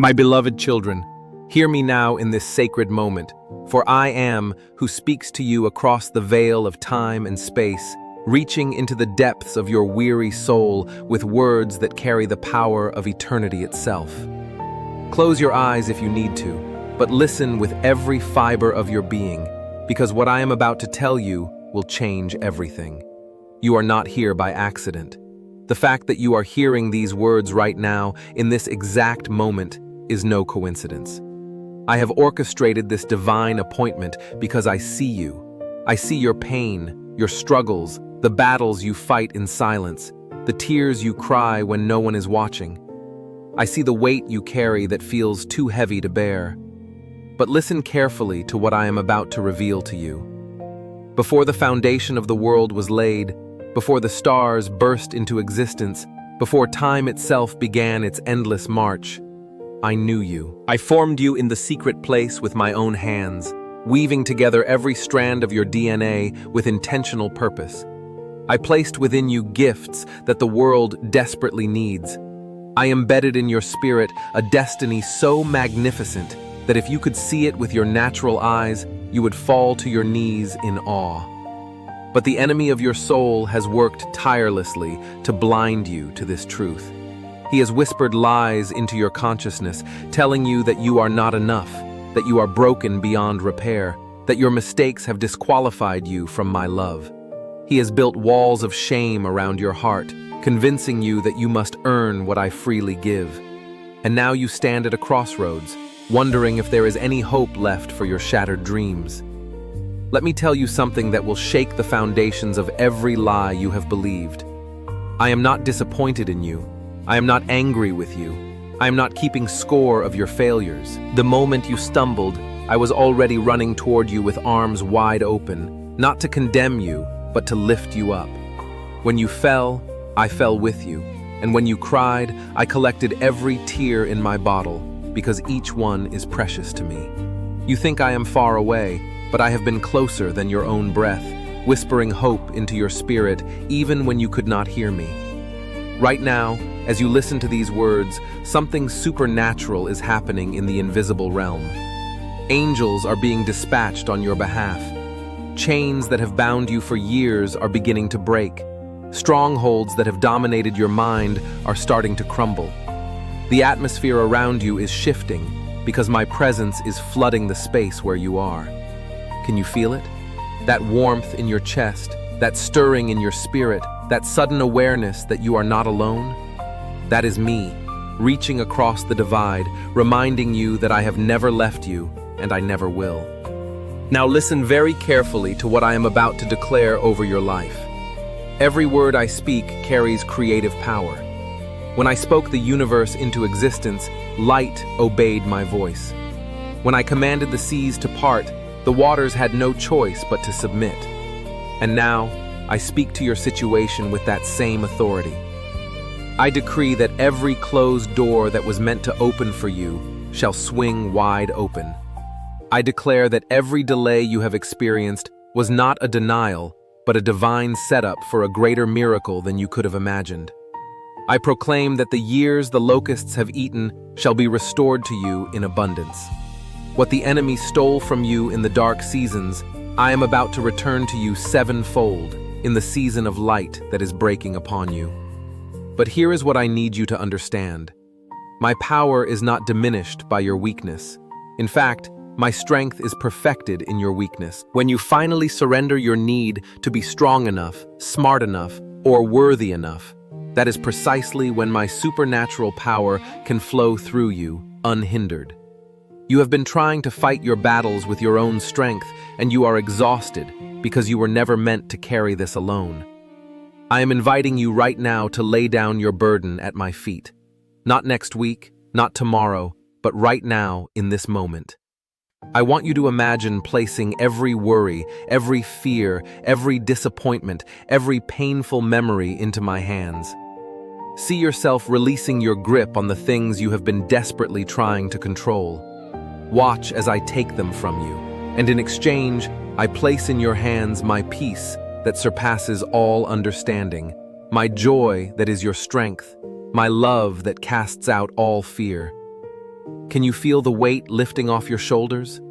My beloved children, hear me now in this sacred moment, for I am who speaks to you across the veil of time and space, reaching into the depths of your weary soul with words that carry the power of eternity itself. Close your eyes if you need to, but listen with every fiber of your being, because what I am about to tell you will change everything. You are not here by accident. The fact that you are hearing these words right now, in this exact moment, is no coincidence. I have orchestrated this divine appointment because I see you. I see your pain, your struggles, the battles you fight in silence, the tears you cry when no one is watching. I see the weight you carry that feels too heavy to bear. But listen carefully to what I am about to reveal to you. Before the foundation of the world was laid, before the stars burst into existence, before time itself began its endless march, I knew you. I formed you in the secret place with my own hands, weaving together every strand of your DNA with intentional purpose. I placed within you gifts that the world desperately needs. I embedded in your spirit a destiny so magnificent that if you could see it with your natural eyes, you would fall to your knees in awe. But the enemy of your soul has worked tirelessly to blind you to this truth. He has whispered lies into your consciousness, telling you that you are not enough, that you are broken beyond repair, that your mistakes have disqualified you from my love. He has built walls of shame around your heart, convincing you that you must earn what I freely give. And now you stand at a crossroads, wondering if there is any hope left for your shattered dreams. Let me tell you something that will shake the foundations of every lie you have believed. I am not disappointed in you. I am not angry with you. I am not keeping score of your failures. The moment you stumbled, I was already running toward you with arms wide open, not to condemn you, but to lift you up. When you fell, I fell with you, and when you cried, I collected every tear in my bottle, because each one is precious to me. You think I am far away, but I have been closer than your own breath, whispering hope into your spirit even when you could not hear me. Right now, as you listen to these words, something supernatural is happening in the invisible realm. Angels are being dispatched on your behalf. Chains that have bound you for years are beginning to break. Strongholds that have dominated your mind are starting to crumble. The atmosphere around you is shifting because my presence is flooding the space where you are. Can you feel it? That warmth in your chest, that stirring in your spirit, that sudden awareness that you are not alone? That is me, reaching across the divide, reminding you that I have never left you and I never will. Now listen very carefully to what I am about to declare over your life. Every word I speak carries creative power. When I spoke the universe into existence, light obeyed my voice. When I commanded the seas to part, the waters had no choice but to submit. And now, I speak to your situation with that same authority. I decree that every closed door that was meant to open for you shall swing wide open. I declare that every delay you have experienced was not a denial, but a divine setup for a greater miracle than you could have imagined. I proclaim that the years the locusts have eaten shall be restored to you in abundance. What the enemy stole from you in the dark seasons, I am about to return to you sevenfold in the season of light that is breaking upon you. But here is what I need you to understand. My power is not diminished by your weakness. In fact, my strength is perfected in your weakness. When you finally surrender your need to be strong enough, smart enough, or worthy enough, that is precisely when my supernatural power can flow through you, unhindered. You have been trying to fight your battles with your own strength, and you are exhausted because you were never meant to carry this alone. I am inviting you right now to lay down your burden at my feet. Not next week, not tomorrow, but right now in this moment. I want you to imagine placing every worry, every fear, every disappointment, every painful memory into my hands. See yourself releasing your grip on the things you have been desperately trying to control. Watch as I take them from you, and in exchange, I place in your hands my peace that surpasses all understanding, my joy that is your strength, my love that casts out all fear. Can you feel the weight lifting off your shoulders?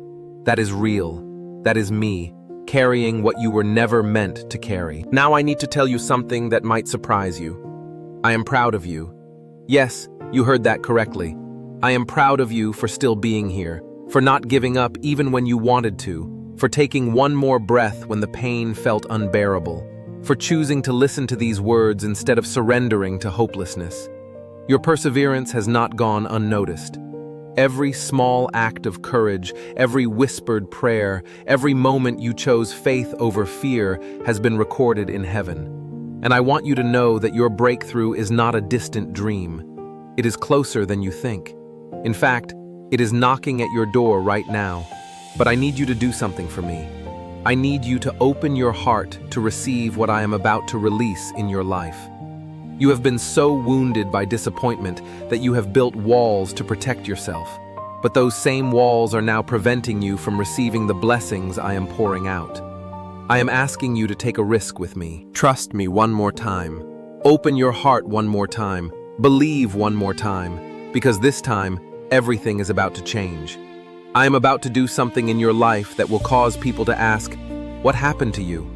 That is real. That is me, carrying what you were never meant to carry. Now I need to tell you something that might surprise you. I am proud of you. Yes, you heard that correctly. I am proud of you for still being here, for not giving up even when you wanted to, for taking one more breath when the pain felt unbearable, for choosing to listen to these words instead of surrendering to hopelessness. Your perseverance has not gone unnoticed. Every small act of courage, every whispered prayer, every moment you chose faith over fear has been recorded in heaven. And I want you to know that your breakthrough is not a distant dream. It is closer than you think. In fact, it is knocking at your door right now. But I need you to do something for me. I need you to open your heart to receive what I am about to release in your life. You have been so wounded by disappointment that you have built walls to protect yourself. But those same walls are now preventing you from receiving the blessings I am pouring out. I am asking you to take a risk with me. Trust me one more time. Open your heart one more time. Believe one more time. Because this time, everything is about to change. I am about to do something in your life that will cause people to ask, "What happened to you?"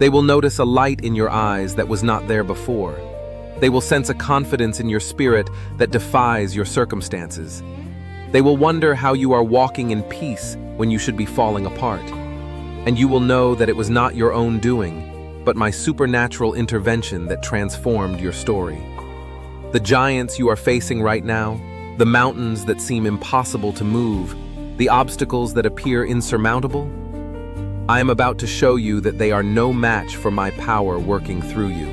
They will notice a light in your eyes that was not there before. They will sense a confidence in your spirit that defies your circumstances. They will wonder how you are walking in peace when you should be falling apart. And you will know that it was not your own doing, but my supernatural intervention that transformed your story. The giants you are facing right now, the mountains that seem impossible to move, the obstacles that appear insurmountable, I am about to show you that they are no match for my power working through you.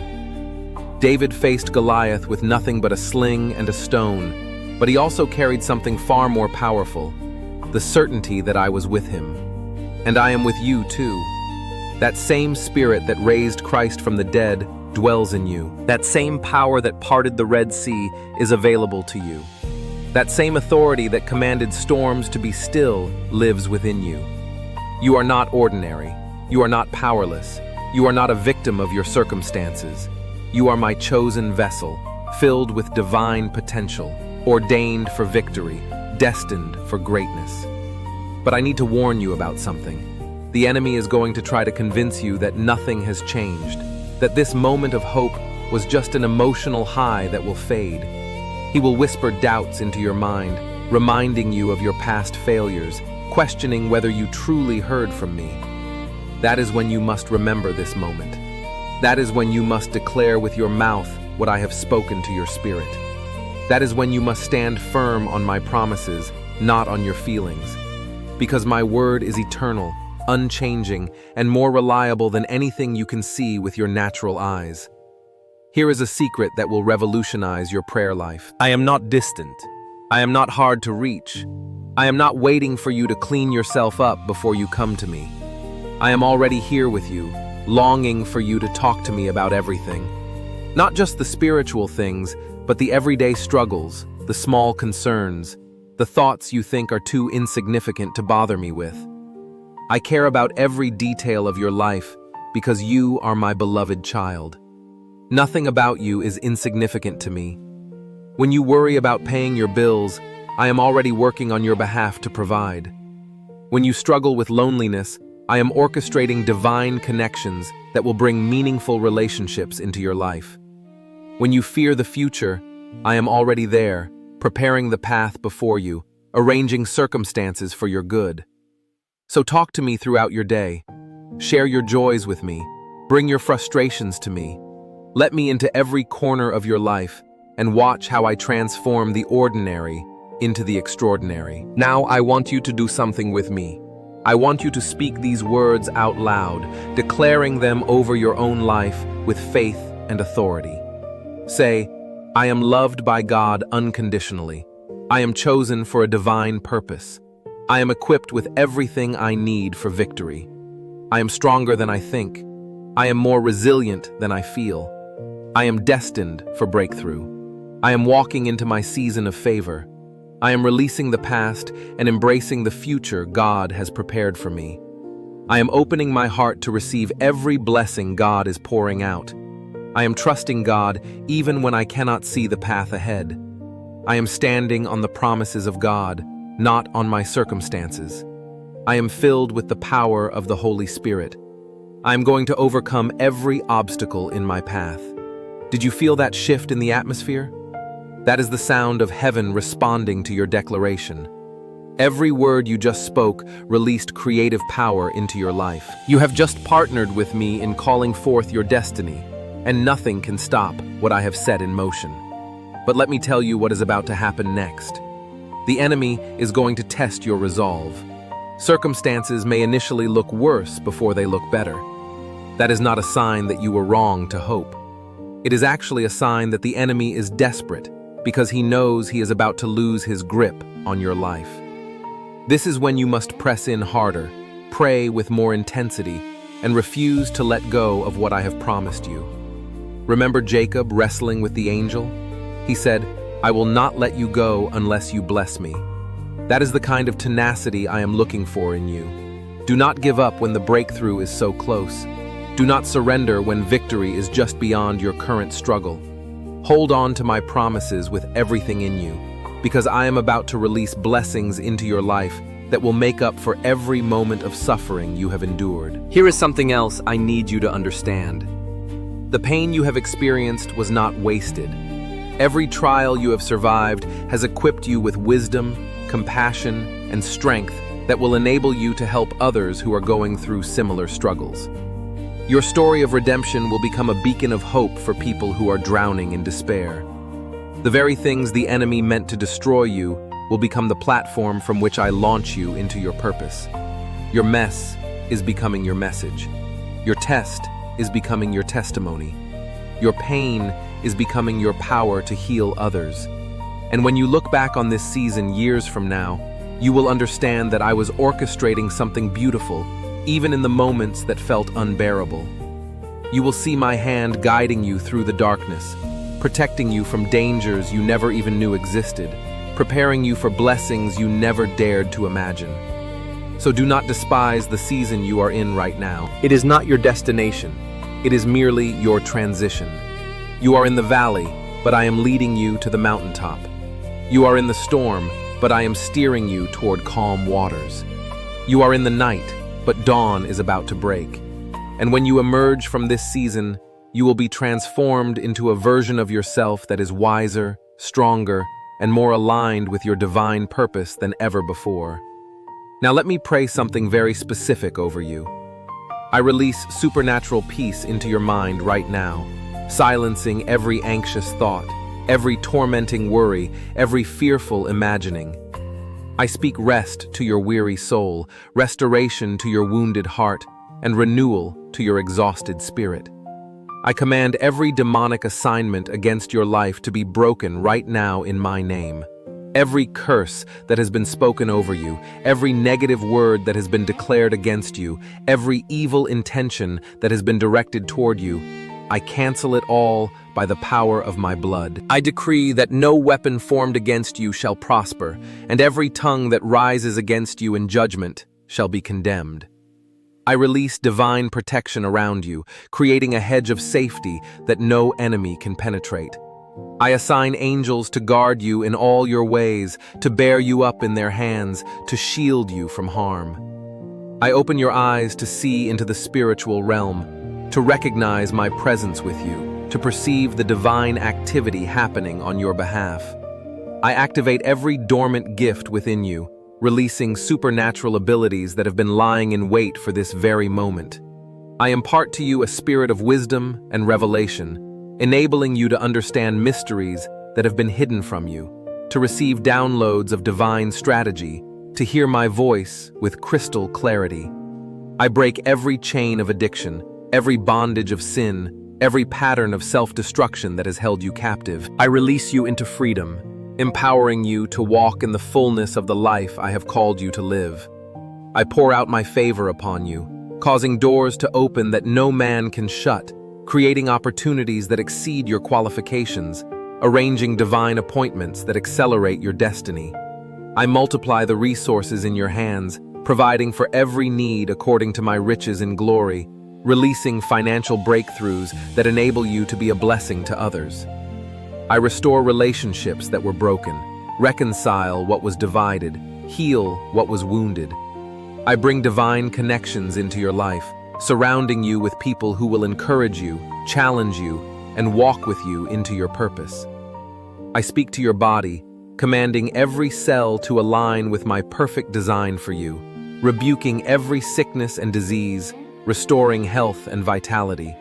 David faced Goliath with nothing but a sling and a stone, but he also carried something far more powerful, the certainty that I was with him. And I am with you too. That same spirit that raised Christ from the dead dwells in you. That same power that parted the Red Sea is available to you. That same authority that commanded storms to be still lives within you. You are not ordinary. You are not powerless. You are not a victim of your circumstances. You are my chosen vessel, filled with divine potential, ordained for victory, destined for greatness. But I need to warn you about something. The enemy is going to try to convince you that nothing has changed, that this moment of hope was just an emotional high that will fade. He will whisper doubts into your mind, reminding you of your past failures, questioning whether you truly heard from me. That is when you must remember this moment. That is when you must declare with your mouth what I have spoken to your spirit. That is when you must stand firm on my promises, not on your feelings. Because my word is eternal, unchanging, and more reliable than anything you can see with your natural eyes. Here is a secret that will revolutionize your prayer life. I am not distant. I am not hard to reach. I am not waiting for you to clean yourself up before you come to me. I am already here with you, longing for you to talk to me about everything. Not just the spiritual things, but the everyday struggles, the small concerns, the thoughts you think are too insignificant to bother me with. I care about every detail of your life because you are my beloved child. Nothing about you is insignificant to me. When you worry about paying your bills, I am already working on your behalf to provide. When you struggle with loneliness, I am orchestrating divine connections that will bring meaningful relationships into your life. When you fear the future, I am already there, preparing the path before you, arranging circumstances for your good. So talk to me throughout your day. Share your joys with me. Bring your frustrations to me. Let me into every corner of your life and watch how I transform the ordinary into the extraordinary. Now I want you to do something with me. I want you to speak these words out loud, declaring them over your own life with faith and authority. Say, I am loved by God unconditionally. I am chosen for a divine purpose. I am equipped with everything I need for victory. I am stronger than I think. I am more resilient than I feel. I am destined for breakthrough. I am walking into my season of favor. I am releasing the past and embracing the future God has prepared for me. I am opening my heart to receive every blessing God is pouring out. I am trusting God even when I cannot see the path ahead. I am standing on the promises of God, not on my circumstances. I am filled with the power of the Holy Spirit. I am going to overcome every obstacle in my path. Did you feel that shift in the atmosphere? That is the sound of heaven responding to your declaration. Every word you just spoke released creative power into your life. You have just partnered with me in calling forth your destiny, and nothing can stop what I have set in motion. But let me tell you what is about to happen next. The enemy is going to test your resolve. Circumstances may initially look worse before they look better. That is not a sign that you were wrong to hope. It is actually a sign that the enemy is desperate because he knows he is about to lose his grip on your life. This is when you must press in harder, pray with more intensity, and refuse to let go of what I have promised you. Remember Jacob wrestling with the angel? He said, "I will not let you go unless you bless me." That is the kind of tenacity I am looking for in you. Do not give up when the breakthrough is so close. Do not surrender when victory is just beyond your current struggle. Hold on to my promises with everything in you, because I am about to release blessings into your life that will make up for every moment of suffering you have endured. Here is something else I need you to understand. The pain you have experienced was not wasted. Every trial you have survived has equipped you with wisdom, compassion, and strength that will enable you to help others who are going through similar struggles. Your story of redemption will become a beacon of hope for people who are drowning in despair. The very things the enemy meant to destroy you will become the platform from which I launch you into your purpose. Your mess is becoming your message. Your test is becoming your testimony. Your pain is becoming your power to heal others. And when you look back on this season years from now, you will understand that I was orchestrating something beautiful, even in the moments that felt unbearable. You will see my hand guiding you through the darkness, protecting you from dangers you never even knew existed, preparing you for blessings you never dared to imagine. So do not despise the season you are in right now. It is not your destination. It is merely your transition. You are in the valley, but I am leading you to the mountaintop. You are in the storm, but I am steering you toward calm waters. You are in the night, but dawn is about to break. And when you emerge from this season, you will be transformed into a version of yourself that is wiser, stronger, and more aligned with your divine purpose than ever before. Now let me pray something very specific over you. I release supernatural peace into your mind right now, silencing every anxious thought, every tormenting worry, every fearful imagining. I speak rest to your weary soul, restoration to your wounded heart, and renewal to your exhausted spirit. I command every demonic assignment against your life to be broken right now in my name. Every curse that has been spoken over you, every negative word that has been declared against you, every evil intention that has been directed toward you, I cancel it all by the power of my blood. I decree that no weapon formed against you shall prosper, and every tongue that rises against you in judgment shall be condemned. I release divine protection around you, creating a hedge of safety that no enemy can penetrate. I assign angels to guard you in all your ways, to bear you up in their hands, to shield you from harm. I open your eyes to see into the spiritual realm, to recognize my presence with you, to perceive the divine activity happening on your behalf. I activate every dormant gift within you, releasing supernatural abilities that have been lying in wait for this very moment. I impart to you a spirit of wisdom and revelation, enabling you to understand mysteries that have been hidden from you, to receive downloads of divine strategy, to hear my voice with crystal clarity. I break every chain of addiction, every bondage of sin, every pattern of self-destruction that has held you captive. I release you into freedom, empowering you to walk in the fullness of the life I have called you to live. I pour out my favor upon you, causing doors to open that no man can shut, creating opportunities that exceed your qualifications, arranging divine appointments that accelerate your destiny. I multiply the resources in your hands, providing for every need according to my riches in glory, releasing financial breakthroughs that enable you to be a blessing to others. I restore relationships that were broken, reconcile what was divided, heal what was wounded. I bring divine connections into your life, surrounding you with people who will encourage you, challenge you, and walk with you into your purpose. I speak to your body, commanding every cell to align with my perfect design for you, rebuking every sickness and disease, restoring health and vitality.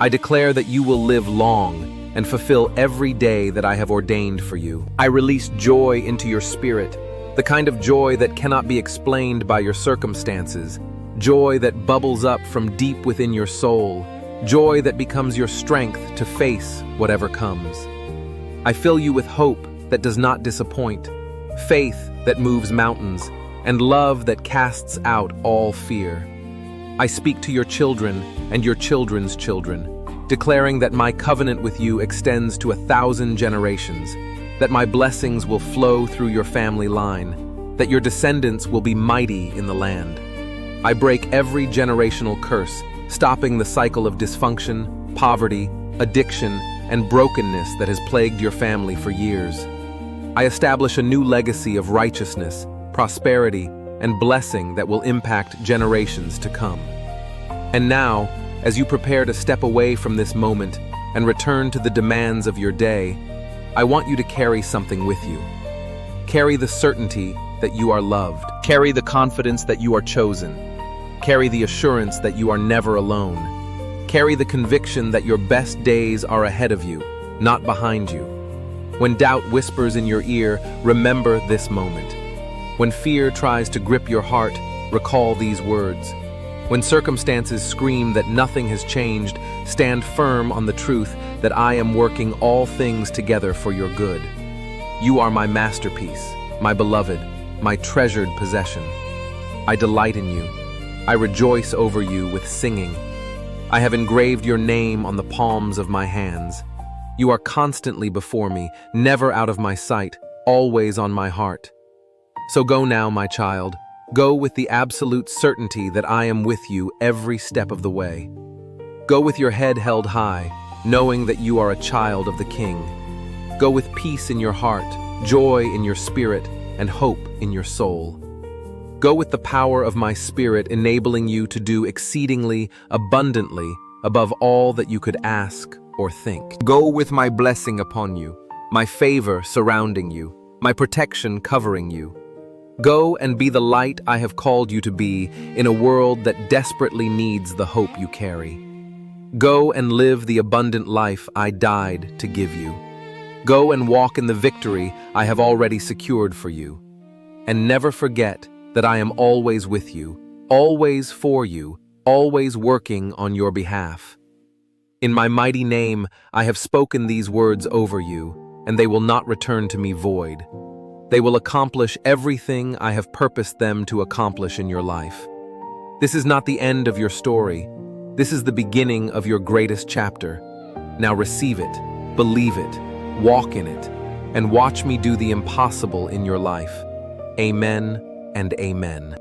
I declare that you will live long and fulfill every day that I have ordained for you. I release joy into your spirit, the kind of joy that cannot be explained by your circumstances, joy that bubbles up from deep within your soul, joy that becomes your strength to face whatever comes. I fill you with hope that does not disappoint, faith that moves mountains, and love that casts out all fear. I speak to your children and your children's children, declaring that my covenant with you extends to 1,000 generations, that my blessings will flow through your family line, that your descendants will be mighty in the land. I break every generational curse, stopping the cycle of dysfunction, poverty, addiction, and brokenness that has plagued your family for years. I establish a new legacy of righteousness, prosperity, and blessing that will impact generations to come. And now, as you prepare to step away from this moment and return to the demands of your day, I want you to carry something with you. Carry the certainty that you are loved. Carry the confidence that you are chosen. Carry the assurance that you are never alone. Carry the conviction that your best days are ahead of you, not behind you. When doubt whispers in your ear, remember this moment. When fear tries to grip your heart, recall these words. When circumstances scream that nothing has changed, stand firm on the truth that I am working all things together for your good. You are my masterpiece, my beloved, my treasured possession. I delight in you. I rejoice over you with singing. I have engraved your name on the palms of my hands. You are constantly before me, never out of my sight, always on my heart. So go now, my child. Go with the absolute certainty that I am with you every step of the way. Go with your head held high, knowing that you are a child of the King. Go with peace in your heart, joy in your spirit, and hope in your soul. Go with the power of my Spirit enabling you to do exceedingly, abundantly, above all that you could ask or think. Go with my blessing upon you, my favor surrounding you, my protection covering you. Go and be the light I have called you to be in a world that desperately needs the hope you carry. Go and live the abundant life I died to give you. Go and walk in the victory I have already secured for you. And never forget that I am always with you, always for you, always working on your behalf. In my mighty name, I have spoken these words over you, and they will not return to me void. They will accomplish everything I have purposed them to accomplish in your life. This is not the end of your story. This is the beginning of your greatest chapter. Now receive it, believe it, walk in it, and watch me do the impossible in your life. Amen and amen.